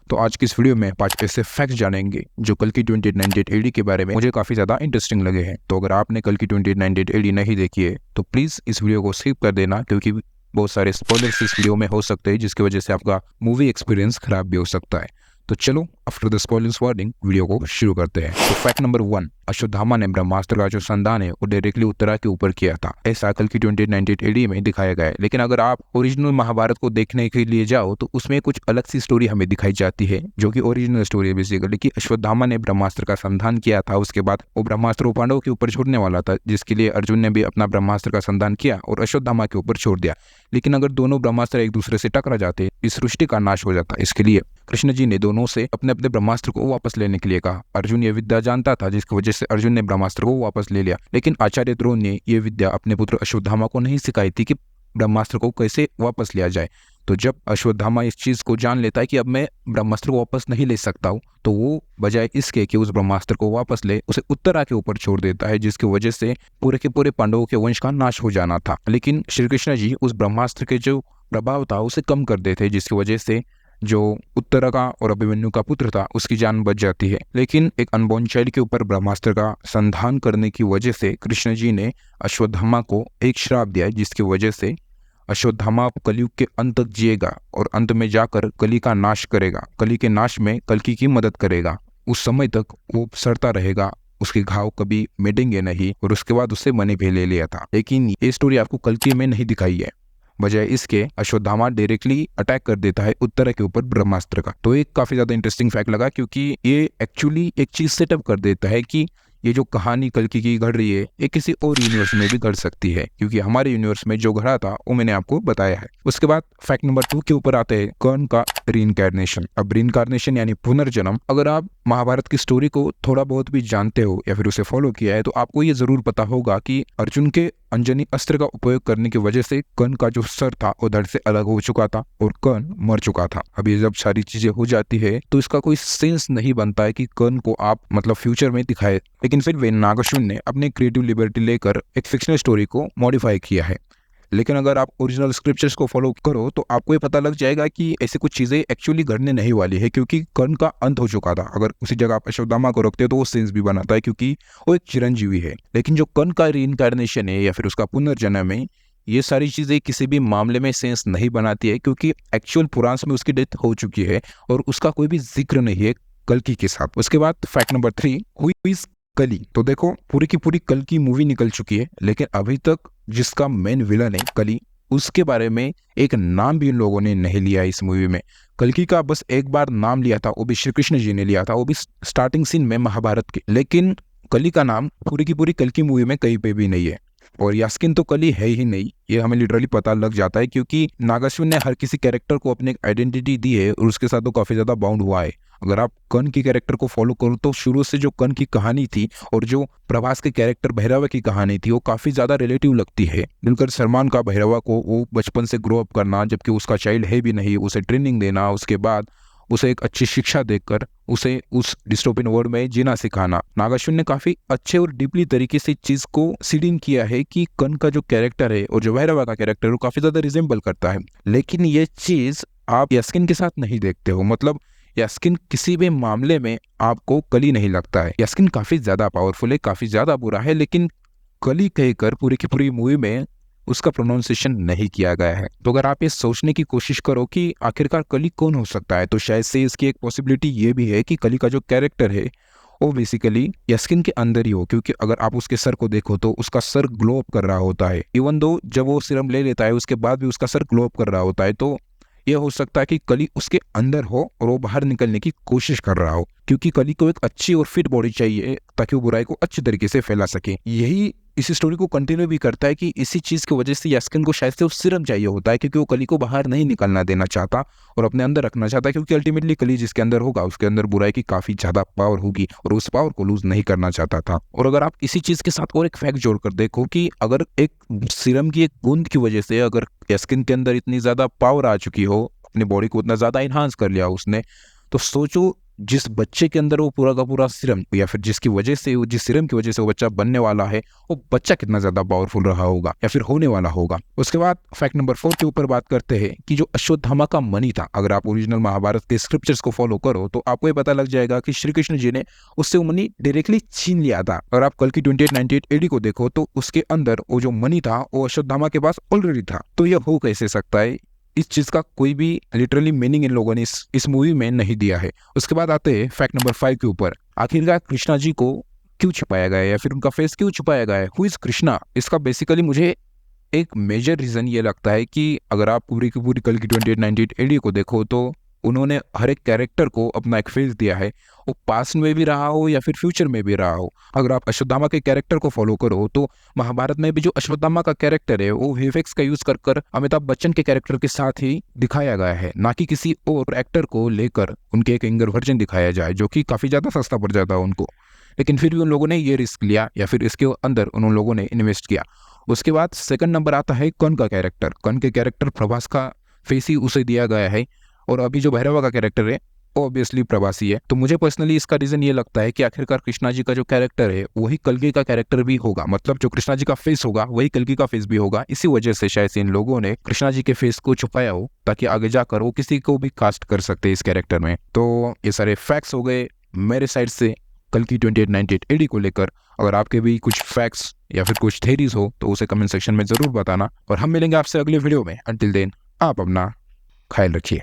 तो आज की इस वीडियो में 5 ऐसे फैक्ट्स जानेंगे जो कल की 2098 एडी के बारे में मुझे काफी ज्यादा इंटरेस्टिंग लगे हैं। तो अगर आपने कल की 2098 एडी नहीं देखी है तो प्लीज इस वीडियो को स्किप कर देना, क्योंकि बहुत सारे स्पॉयलर्स इस वीडियो में हो सकते हैं जिसकी वजह से आपका मूवी एक्सपीरियंस खराब भी हो सकता है। तो चलो after the spoilers warning video को शुरू करते हैं। तो फैक्ट नंबर 1, अश्वत्थामा ने ब्रह्मास्त्र का जो संधान है वो डायरेक्टली उत्तरा के ऊपर किया था, ऐसा कल की 2098 एडी में दिखाया गया है। लेकिन अगर आप ओरिजिनल महाभारत को देखने के लिए जाओ तो उसमें कुछ अलग सी स्टोरी हमें दिखाई जाती है, जो कि ओरिजिनल स्टोरी है बेसिकली कि अश्वत्थामा ने ब्रह्मास्त्र का संधान किया था, उसके बाद वो ब्रह्मास्त्र वो पांडवों के ऊपर छोड़ने वाला था, जिसके लिए अर्जुन ने भी अपना ब्रह्मास्त्र का संधान किया और अश्वत्थामा के ऊपर छोड़ दिया। लेकिन अगर दोनों ब्रह्मास्त्र एक दूसरे से टकरा जाते इस सृष्टि का नाश हो जाता। इसके लिए कृष्ण जी ने दोनों से अपने अपने ब्रह्मास्त्र को वापस लेने के लिए कहा। अर्जुन ये विद्या जानता था, जिसकी वजह से अर्जुन ने ब्रह्मास्त्र को वापस ले लिया। लेकिन आचार्य द्रोण ने यह विद्या अपने पुत्र अश्वत्थामा को नहीं सिखाई थी कि ब्रह्मास्त्र को कैसे वापस लिया जाए। तो जब अश्वत्थामा इस चीज को जान लेता है कि अब मैं ब्रह्मास्त्र को वापस नहीं ले सकता हूँ, तो वो बजाय इसके कि उस ब्रह्मास्त्र को वापस ले, उसे उत्तरा के ऊपर छोड़ देता है, जिसकी वजह से पूरे के पूरे पांडवों के वंश का नाश हो जाना था। लेकिन श्री कृष्ण जी उस ब्रह्मास्त्र के जो प्रभाव था उसे कम कर देते, जिसकी वजह से जो उत्तरा का और अभिमन्यु का पुत्र था उसकी जान बच जाती है। लेकिन एक अनबॉर्न चाइल्ड के ऊपर ब्रह्मास्त्र का संधान करने की वजह से कृष्ण जी ने अश्वत्थामा को एक श्राप दिया है, जिसकी वजह से अश्वत्थामा कलयुग के अंत तक जिएगा और अंत में जाकर कली का नाश करेगा। कली के नाश में कल्कि की मदद करेगा। उस समय तक वो सड़ता रहेगा, उसके घाव कभी मिटेंगे नहीं, और उसके बाद उससे मनी भी ले लिया था। लेकिन ये स्टोरी आपको कल्कि में नहीं दिखाई है। बजाय इसके अश्वत्थामा डायरेक्टली अटैक कर देता है उत्तरा के ऊपर ब्रह्मास्त्र का। तो एक काफी ज्यादा इंटरेस्टिंग फैक्ट लगा, क्योंकि ये एक्चुअली एक चीज सेटअप कर देता है कि ये जो कहानी कल्कि की घड़ रही है ये किसी और यूनिवर्स में भी घड़ सकती है, क्योंकि हमारे यूनिवर्स में जो घड़ा था वो मैंने आपको बताया है। उसके बाद फैक्ट नंबर 2 के ऊपर आते हैं कर्ण का रीइंकार्नेशन। अब रीइंकार्नेशन यानी पुनर्जन्म। अगर आप महाभारत की स्टोरी को थोड़ा बहुत भी जानते हो या फिर उसे फॉलो किया है तो आपको ये जरूर पता होगा कि अर्जुन के अंजनी अस्त्र का उपयोग करने की वजह से कर्ण का जो सर था वो धड़ से अलग हो चुका था और कर्ण मर चुका था। अब ये जब सारी चीजें हो जाती है तो इसका कोई सेंस नहीं बनता है कि कर्ण को आप मतलब फ्यूचर में दिखाए। लेकिन फिर वे नागार्जुन ने अपने क्रिएटिव लिबर्टी लेकर एक फिक्शनल स्टोरी को मॉडिफाई किया है। लेकिन अगर आप ओरिजिनल स्क्रिप्चर्स को फॉलो करो तो आपको ये पता लग जाएगा कि ऐसी कुछ चीजें एक्चुअली घटने नहीं वाली है, क्योंकि कर्ण का अंत हो चुका था। अगर उसी जगह आप अश्वत्थामा को रखते हो तो वो सेंस भी बनाता है, क्योंकि वो एक चिरंजीवी है। लेकिन जो कर्ण का रीइंकार्नेशन है या फिर उसका पुनर्जन्म है, ये सारी चीजें किसी भी मामले में सेंस नहीं बनाती है, क्योंकि एक्चुअल पुराण में उसकी डेथ हो चुकी है और उसका कोई भी जिक्र नहीं है कल्कि के साथ। उसके बाद फैक्ट नंबर 3, हु इज कली। तो देखो पूरी की पूरी कल की मूवी निकल चुकी है, लेकिन अभी तक जिसका मेन विलन है कली, उसके बारे में एक नाम भी इन लोगों ने नहीं लिया इस मूवी में। कल्कि का बस एक बार नाम लिया था, वो भी श्री कृष्ण जी ने लिया था, वो भी स्टार्टिंग सीन में महाभारत के। लेकिन कली का नाम पूरी की पूरी कल की मूवी में कहीं पे भी नहीं है। और यास्किन तो कली है ही नहीं, ये हमें लिटरली पता लग जाता है, क्योंकि नागार्जुन ने हर किसी कैरेक्टर को अपनी आइडेंटिटी दी है और उसके साथ तो काफी ज्यादा बाउंड हुआ है। अगर आप कर्ण की कैरेक्टर को फॉलो करो तो शुरू से जो कर्ण की कहानी थी और जो प्रभास के कैरेक्टर भैरवा की कहानी थी वो काफी ज्यादा रिलेटिव लगती है। दिलकर सलमान का भैरवा को वो बचपन से ग्रो अप करना, जबकि उसका चाइल्ड है भी नहीं, उसे ट्रेनिंग देना, उसके बाद उसे एक अच्छी शिक्षा देकर उसे उस डिस्टोपियन वर्ल्ड में जीना सिखाना। नागार्जुन ने काफी अच्छे और डीपली तरीके से चीज को सीडिंग किया है कि कर्ण का जो कैरेक्टर है और जो भैरवा का कैरेक्टर है वो काफी ज्यादा रिजेंबल करता है। लेकिन ये चीज आप यास्किन के साथ नहीं देखते हो। मतलब यास्किन किसी भी मामले में आपको कली नहीं लगता है। यास्किन काफी ज्यादा पावरफुल है, काफी ज्यादा बुरा है, लेकिन कली कहकर पूरी की पूरी मूवी में उसका प्रोनाउंसिएशन नहीं किया गया है। तो अगर आप ये सोचने की कोशिश करो कि आखिरकार कली कौन हो सकता है, तो शायद से इसकी एक पॉसिबिलिटी ये भी है कि कली का जो कैरेक्टर है वो बेसिकली यास्किन के अंदर ही हो, क्योंकि अगर आप उसके सर को देखो तो उसका सर ग्लो अप कर रहा होता है। इवन दो जब वो सीरम ले लेता है उसके बाद भी उसका सर ग्लो अप कर रहा होता है। तो यह हो सकता है कि कली उसके अंदर हो और वो बाहर निकलने की कोशिश कर रहा हो, क्योंकि कली को एक अच्छी और फिट बॉडी चाहिए ताकि वो बुराई को अच्छी तरीके से फैला सके। यही इस स्टोरी को कंटिन्यू भी करता है कि इसी चीज की वजह से यास्किन को शायद से वो सिरम चाहिए होता है, क्योंकि वो कली को बाहर नहीं निकलना देना चाहता और अपने अंदर रखना चाहता है, क्योंकि अल्टीमेटली कली जिसके अंदर होगा उसके अंदर बुराई की काफी ज्यादा पावर होगी और उस पावर को लूज नहीं करना चाहता था। और अगर आप इसी चीज के साथ और एक फैक्ट जोड़कर देखो कि अगर एक सिरम की एक बूंद की वजह से अगर यास्किन के अंदर इतनी ज्यादा पावर आ चुकी हो, अपनी बॉडी को उतना ज्यादा इन्हांस कर लिया उसने, तो सोचो जिस बच्चे के अंदर वो पूरा का पूरा सीरम या फिर जिसकी वजह से जिस सीरम की वजह से वो बच्चा बनने वाला है, वो बच्चा कितना ज्यादा पावरफुल रहा होगा या फिर होने वाला होगा। उसके बाद फैक्ट नंबर 4 के ऊपर बात करते हैं कि जो अश्वत्थामा का मणि था, अगर आप ओरिजिनल महाभारत के स्क्रिप्चर्स को फॉलो करो तो आपको ये पता लग जाएगा कि श्री कृष्ण जी ने उससे वो मणि डायरेक्टली छीन लिया था। अगर आप कल की 2898 एडी को देखो तो उसके अंदर वो जो मणि था वो अश्वत्थामा के पास ऑलरेडी था। तो यह हो कैसे सकता है? इस चीज का कोई भी लिटरली मीनिंग इन लोगों ने इस मूवी में नहीं दिया है। उसके बाद आते हैं फैक्ट नंबर 5 के ऊपर। आखिरकार कृष्णा जी को क्यों छुपाया गया है या फिर उनका फेस क्यों छुपाया गया है? Who is Krishna? इसका बेसिकली मुझे एक मेजर रीजन ये लगता है कि अगर आप पूरी की पूरी कल की 2898 एडी को देखो तो उन्होंने हर एक कैरेक्टर को अपना एक फेस दिया है, वो पास्ट में भी रहा हो या फिर फ्यूचर में भी रहा हो। अगर आप अश्वत्थामा के कैरेक्टर को फॉलो करो तो महाभारत में भी जो अश्वत्थामा का कैरेक्टर है वो वीएफएक्स का यूज कर अमिताभ बच्चन के कैरेक्टर के साथ ही दिखाया गया है, ना कि किसी और एक्टर को लेकर उनके एक यंगर वर्जन दिखाया जाए जो कि काफी ज्यादा सस्ता पड़ जाता है उनको। लेकिन फिर भी उन लोगों ने ये रिस्क लिया या फिर इसके अंदर उन लोगों ने इन्वेस्ट किया। उसके बाद सेकंड नंबर आता है कर्ण का कैरेक्टर। कर्ण के कैरेक्टर प्रभास का फेस ही उसे दिया गया है और अभी जो भैरवा का कैरेक्टर है वो ऑब्वियसली प्रभासी है। तो मुझे पर्सनली इसका रीजन ये लगता है कि आखिरकार कृष्णा जी का जो कैरेक्टर है वही कल्कि का कैरेक्टर भी होगा, मतलब जो कृष्णा जी का फेस होगा वही कल्कि का फेस भी होगा। इसी वजह से शायद इन लोगों ने कृष्णा जी के फेस को छुपाया हो ताकि आगे जाकर वो किसी को भी कास्ट कर सकते इस कैरेक्टर में। तो ये सारे फैक्ट्स हो गए मेरे साइड से कल की 2898 एडी को लेकर। अगर आपके भी कुछ फैक्ट्स या फिर कुछ थेरीज हो तो उसे कमेंट सेक्शन में जरूर बताना और हम मिलेंगे आपसे अगले वीडियो में। अंटिल देन आप अपना ख्याल रखिए।